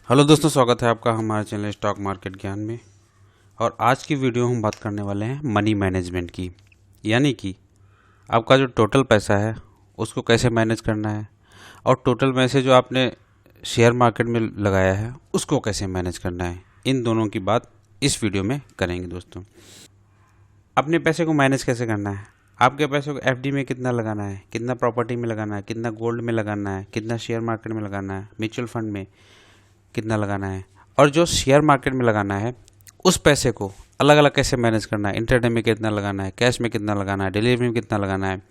Hello दोस्तों, स्वागत है आपका हमारे चैनल स्टॉक मार्केट ज्ञान में। और आज की वीडियो हम बात करने वाले हैं मनी मैनेजमेंट की, यानी कि आपका जो टोटल पैसा है उसको कैसे मैनेज करना है और टोटल में से जो आपने शेयर मार्केट में लगाया है उसको कैसे मैनेज करना है। इन दोनों की बात इस वीडियो में करेंगे दोस्तों। अपने पैसे को मैनेज कैसे करना है, आपके पैसे को एफडी में कितना लगाना है, कितना प्रॉपर्टी में लगाना है, कितना गोल्ड में लगाना है, कितना शेयर मार्केट में लगाना है, म्यूचुअल फंड में कितना लगाना है, और जो शेयर मार्केट में लगाना है उस पैसे को अलग अलग कैसे मैनेज करना है, इंटरडे में कितना लगाना है, कैश में कितना लगाना है, डिलीवरी में कितना लगाना है।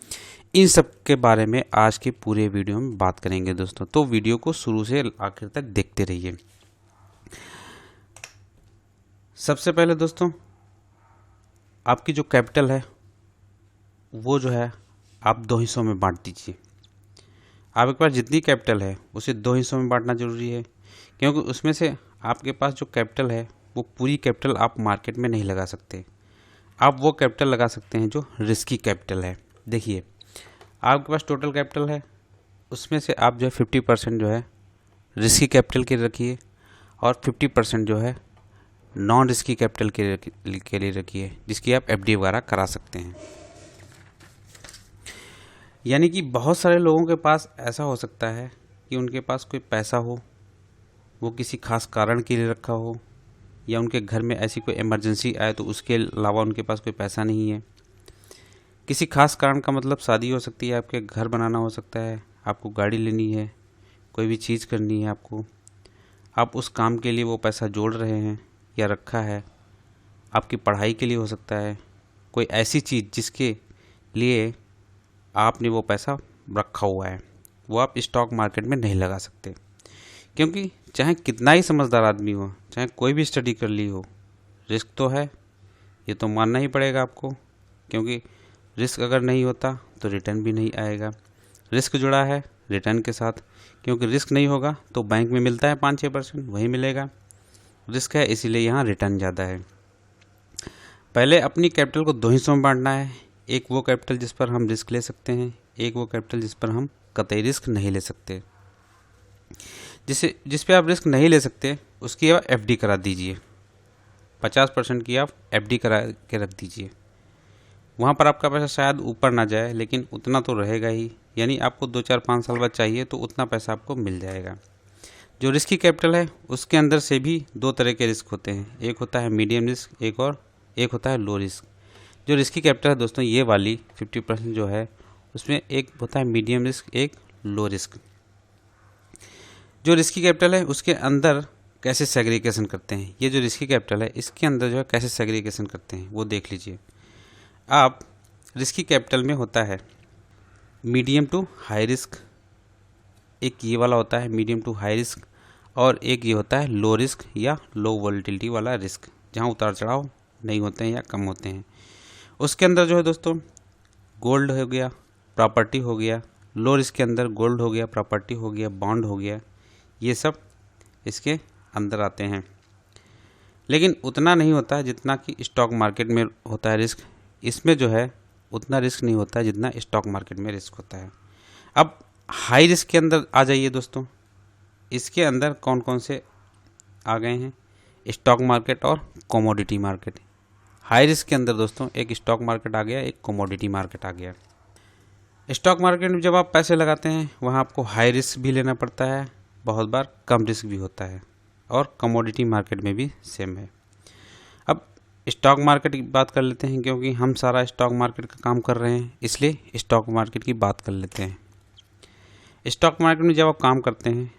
इन सब के बारे में आज के पूरे वीडियो में बात करेंगे दोस्तों, तो वीडियो को शुरू से आखिर तक देखते रहिए। सबसे पहले दोस्तों, आपकी जो कैपिटल है वो जो है आप दो हिस्सों में बांट दीजिए। आपके पास जितनी कैपिटल है उसे दो हिस्सों में बांटना जरूरी है, क्योंकि उसमें से आपके पास जो कैपिटल है वो पूरी कैपिटल आप मार्केट में नहीं लगा सकते। आप वो कैपिटल लगा सकते हैं जो रिस्की कैपिटल है। देखिए, आपके पास टोटल कैपिटल है, उसमें से आप जो है 50% जो है रिस्की कैपिटल के रखिए और 50% जो है नॉन रिस्की कैपिटल के लिए रखिए, जिसकी आप एफडी वगैरह करा सकते हैं। यानी कि बहुत सारे लोगों के पास ऐसा हो सकता है कि उनके पास कोई पैसा हो, वो किसी खास कारण के लिए रखा हो, या उनके घर में ऐसी कोई इमरजेंसी आए तो उसके अलावा उनके पास कोई पैसा नहीं है। किसी खास कारण का मतलब शादी हो सकती है, आपके घर बनाना हो सकता है, आपको गाड़ी लेनी है, कोई भी चीज़ करनी है आपको, आप उस काम के लिए वो पैसा जोड़ रहे हैं या रखा है। आपकी पढ़ाई के लिए हो सकता है, कोई ऐसी चीज़ जिसके लिए आपने वो पैसा रखा हुआ है, वो आप स्टॉक मार्केट में नहीं लगा सकते। क्योंकि चाहे कितना ही समझदार आदमी हो, चाहे कोई भी स्टडी कर ली हो, रिस्क तो है, ये तो मानना ही पड़ेगा आपको। क्योंकि रिस्क अगर नहीं होता तो रिटर्न भी नहीं आएगा। रिस्क जुड़ा है रिटर्न के साथ, क्योंकि रिस्क नहीं होगा तो बैंक में मिलता है 5-6% वही मिलेगा। रिस्क है इसीलिए यहाँ रिटर्न ज़्यादा है। पहले अपनी कैपिटल को दो हिस्सों में बांटना है। एक वो कैपिटल जिस पर हम रिस्क ले सकते हैं, एक वो कैपिटल जिस पर हम कतई रिस्क नहीं ले सकते। जिस पे आप रिस्क नहीं ले सकते उसकी आप एफडी करा दीजिए। 50% की आप एफडी करा के रख दीजिए। वहाँ पर आपका पैसा शायद ऊपर ना जाए, लेकिन उतना तो रहेगा ही। यानी आपको 2-4-5 साल बाद चाहिए तो उतना पैसा आपको मिल जाएगा। जो रिस्की कैपिटल है उसके अंदर से भी दो तरह के रिस्क होते हैं, एक होता है मीडियम रिस्क, एक होता है लो रिस्क। जो रिस्की कैपिटल है दोस्तों, ये वाली 50% जो है उसमें एक होता है मीडियम रिस्क, एक लो रिस्क। जो रिस्की कैपिटल है उसके अंदर कैसे सेग्रीगेशन करते हैं, ये जो रिस्की कैपिटल है इसके अंदर जो है कैसे सेग्रीगेशन करते हैं वो देख लीजिए आप। रिस्की कैपिटल में होता है मीडियम टू हाई रिस्क, एक ये वाला होता है मीडियम टू हाई रिस्क, और एक ये होता है लो रिस्क या लो वोलेटिलिटी वाला रिस्क, जहाँ उतार चढ़ाव नहीं होते हैं या कम होते हैं। उसके अंदर जो है दोस्तों गोल्ड हो गया, प्रॉपर्टी हो गया। लो रिस्क के अंदर गोल्ड हो गया, प्रॉपर्टी हो गया, बॉन्ड हो गया, ये सब इसके अंदर आते हैं। लेकिन उतना नहीं होता जितना कि स्टॉक मार्केट में होता है रिस्क। इसमें जो है उतना रिस्क नहीं होता जितना स्टॉक मार्केट में रिस्क होता है। अब हाई रिस्क के अंदर आ जाइए दोस्तों। इसके अंदर कौन कौन से आ गए हैं, स्टॉक मार्केट और कमोडिटी मार्केट। हाई रिस्क के अंदर दोस्तों एक स्टॉक मार्केट आ गया, एक कमोडिटी मार्केट आ गया। स्टॉक मार्केट में जब आप पैसे लगाते हैं वहाँ आपको हाई रिस्क भी लेना पड़ता है, बहुत बार कम रिस्क भी होता है, और कमोडिटी मार्केट में भी सेम है। अब स्टॉक मार्केट की बात कर लेते हैं, क्योंकि हम सारा स्टॉक मार्केट का काम कर रहे हैं, इसलिए स्टॉक मार्केट की बात कर लेते हैं। स्टॉक मार्केट में जब आप काम करते हैं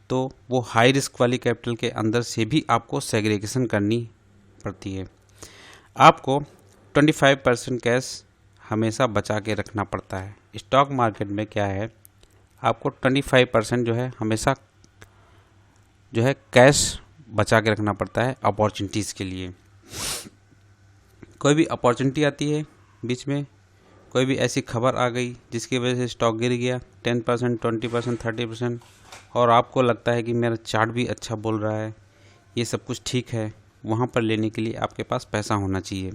तो वो हाई रिस्क वाली कैपिटल के अंदर से भी आपको सेग्रीगेशन करनी पड़ती है। आपको 25% कैश हमेशा बचा के रखना पड़ता है। स्टॉक मार्केट में क्या है, आपको 25% जो है हमेशा जो है कैश बचा के रखना पड़ता है अपॉर्चुनिटीज़ के लिए। कोई भी अपॉर्चुनिटी आती है बीच में, कोई भी ऐसी खबर आ गई जिसकी वजह से स्टॉक गिर गया 10%, 20%, 30%, और आपको लगता है कि मेरा चार्ट भी अच्छा बोल रहा है, ये सब कुछ ठीक है, वहाँ पर लेने के लिए आपके पास पैसा होना चाहिए।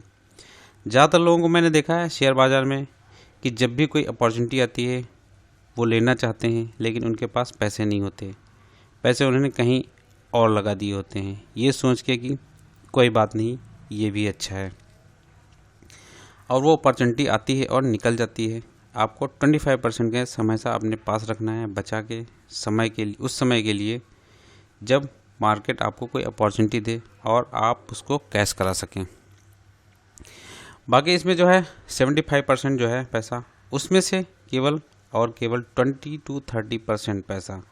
ज़्यादातर लोगों को मैंने देखा है शेयर बाज़ार में कि जब भी कोई अपॉर्चुनिटी आती है वो लेना चाहते हैं, लेकिन उनके पास पैसे नहीं होते। पैसे उन्होंने कहीं और लगा दिए होते हैं, ये सोच के कि कोई बात नहीं, ये भी अच्छा है, और वो अपॉर्चुनिटी आती है और निकल जाती है। आपको 25% का समय सा अपने पास रखना है बचा के, समय के लिए, उस समय के लिए जब मार्केट आपको कोई अपॉर्चुनिटी दे और आप उसको कैश करा सकें। बाकी इसमें जो है 75% जो है पैसा, उसमें से केवल 20 to 30% पैसा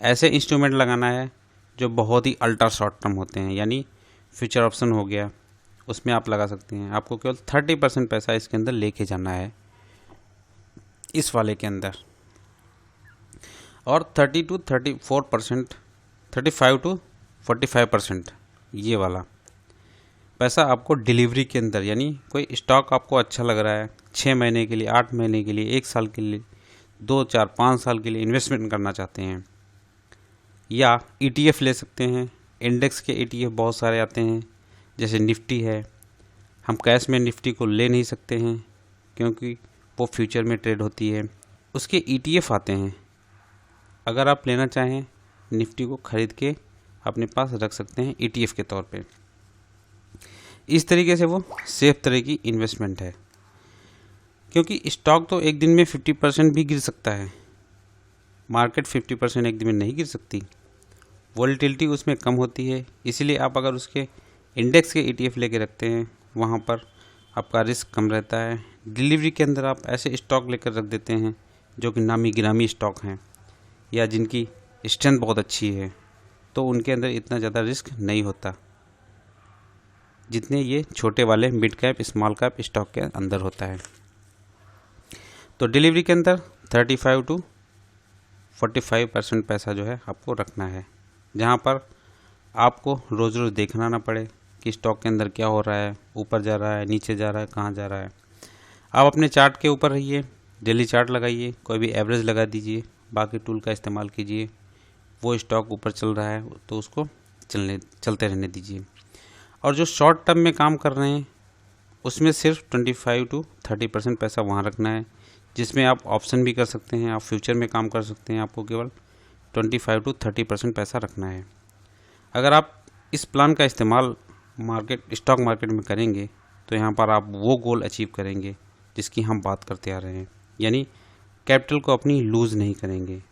ऐसे इंस्ट्रूमेंट लगाना है जो बहुत ही अल्ट्रा शॉर्ट टर्म होते हैं, यानी फ्यूचर ऑप्शन हो गया, उसमें आप लगा सकते हैं। आपको केवल 30% पैसा इसके अंदर लेके जाना है, इस वाले के अंदर, और 30 to 34%, 35 to 45% ये वाला पैसा आपको डिलीवरी के अंदर, यानी कोई स्टॉक आपको अच्छा लग रहा है, 6 महीने के लिए, 8 महीने के लिए, 1 साल के लिए, 2, 4, 5 साल के लिए इन्वेस्टमेंट करना चाहते हैं, या ETF ले सकते हैं। इंडेक्स के ETF बहुत सारे आते हैं, जैसे निफ्टी है। हम कैश में निफ्टी को ले नहीं सकते हैं क्योंकि वो फ्यूचर में ट्रेड होती है, उसके ETF आते हैं। अगर आप लेना चाहें निफ्टी को ख़रीद के अपने पास रख सकते हैं ETF के तौर पे। इस तरीके से वो सेफ तरह की इन्वेस्टमेंट है, क्योंकि स्टॉक तो एक दिन में 50% भी गिर सकता है, मार्केट 50% एक दिन में नहीं गिर सकती, वॉलेटिलिटी उसमें कम होती है। इसीलिए आप अगर उसके इंडेक्स के ETF लेके रखते हैं, वहाँ पर आपका रिस्क कम रहता है। डिलीवरी के अंदर आप ऐसे स्टॉक लेकर रख देते हैं जो कि नामी गिरामी स्टॉक हैं या जिनकी स्ट्रेंथ बहुत अच्छी है, तो उनके अंदर इतना ज़्यादा रिस्क नहीं होता जितने ये छोटे वाले mid cap small cap stock के अंदर होता है। तो डिलीवरी के अंदर 35 to 45% पैसा जो है आपको रखना है, जहाँ पर आपको रोज़ रोज़ देखना ना पड़े कि स्टॉक के अंदर क्या हो रहा है, ऊपर जा रहा है, नीचे जा रहा है, कहाँ जा रहा है। आप अपने चार्ट के ऊपर रहिए, डेली चार्ट लगाइए, कोई भी एवरेज लगा दीजिए, बाकी टूल का इस्तेमाल कीजिए। वो स्टॉक ऊपर चल रहा है तो उसको चलते रहने दीजिए। और जो शॉर्ट टर्म में काम कर रहे हैं उसमें सिर्फ 25 to 30% पैसा वहाँ रखना है, जिसमें आप ऑप्शन भी कर सकते हैं, आप फ्यूचर में काम कर सकते हैं। आपको केवल 25 to 30% पैसा रखना है। अगर आप इस प्लान का इस्तेमाल स्टॉक मार्केट में करेंगे तो यहाँ पर आप वो गोल अचीव करेंगे जिसकी हम बात करते आ रहे हैं, यानी कैपिटल को अपनी लूज़ नहीं करेंगे।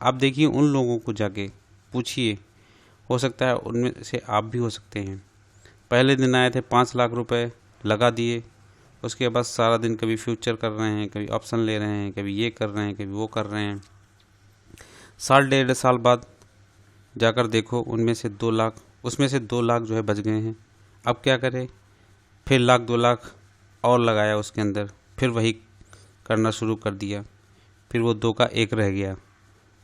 आप देखिए, उन लोगों को जाके पूछिए, हो सकता है उनमें से आप भी हो सकते हैं। पहले दिन आए थे 5 लाख रुपए लगा दिए, उसके बाद सारा दिन कभी फ्यूचर कर रहे हैं, कभी ऑप्शन ले रहे हैं, कभी ये कर रहे हैं, कभी वो कर रहे हैं। साल 1.5 साल बाद जाकर देखो उसमें से 2 लाख जो है बच गए हैं। अब क्या करें, फिर 1 लाख 2 लाख और लगाया उसके अंदर, फिर वही करना शुरू कर दिया, फिर वो 2 का 1 रह गया,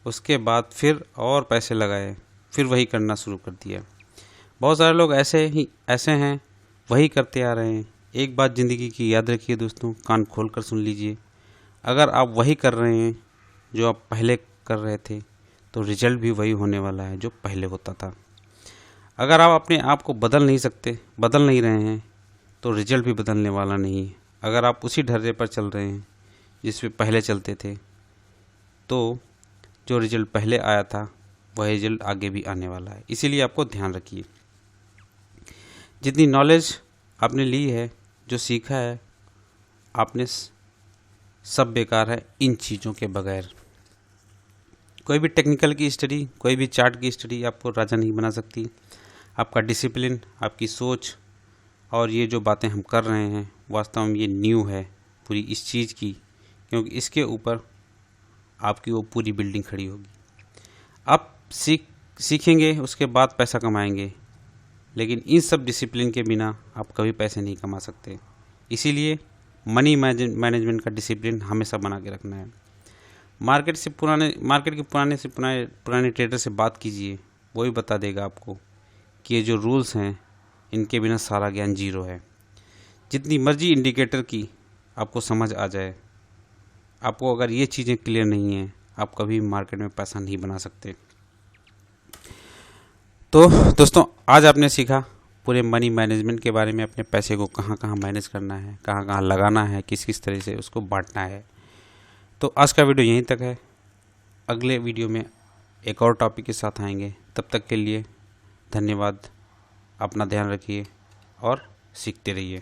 उसके बाद फिर और पैसे लगाए, फिर वही करना शुरू कर दिया। बहुत सारे लोग ऐसे हैं, वही करते आ रहे हैं। एक बात ज़िंदगी की याद रखिए दोस्तों, कान खोल कर सुन लीजिए, अगर आप वही कर रहे हैं जो आप पहले कर रहे थे तो रिजल्ट भी वही होने वाला है जो पहले होता था। अगर आप अपने आप को बदल नहीं रहे हैं तो रिजल्ट भी बदलने वाला नहीं है। अगर आप उसी ढर्रे पर चल रहे हैं जिस पे पहले चलते थे, तो जो रिजल्ट पहले आया था वह रिजल्ट आगे भी आने वाला है। इसीलिए आपको ध्यान रखिए, जितनी नॉलेज आपने ली है, जो सीखा है आपने, सब बेकार है इन चीज़ों के बगैर। कोई भी टेक्निकल की स्टडी, कोई भी चार्ट की स्टडी आपको राजा नहीं बना सकती। आपका डिसिप्लिन, आपकी सोच और ये जो बातें हम कर रहे हैं, वास्तव में ये न्यू है पूरी इस चीज़ की, क्योंकि इसके ऊपर आपकी वो पूरी बिल्डिंग खड़ी होगी। आप सीखेंगे, उसके बाद पैसा कमाएंगे, लेकिन इन सब डिसिप्लिन के बिना आप कभी पैसे नहीं कमा सकते। इसीलिए मनी मैनेजमेंट का डिसिप्लिन हमेशा बना के रखना है। मार्केट के पुराने ट्रेडर से बात कीजिए, वो भी बता देगा आपको कि ये जो रूल्स हैं इनके बिना सारा ज्ञान जीरो है। जितनी मर्जी इंडिकेटर की आपको समझ आ जाए, आपको अगर ये चीज़ें क्लियर नहीं हैं, आप कभी मार्केट में पैसा नहीं बना सकते। तो दोस्तों, आज आपने सीखा पूरे मनी मैनेजमेंट के बारे में, अपने पैसे को कहाँ कहाँ मैनेज करना है, कहाँ कहाँ लगाना है, किस किस तरह से उसको बांटना है। तो आज का वीडियो यहीं तक है। अगले वीडियो में एक और टॉपिक के साथ आएंगे। तब तक के लिए धन्यवाद। अपना ध्यान रखिए और सीखते रहिए।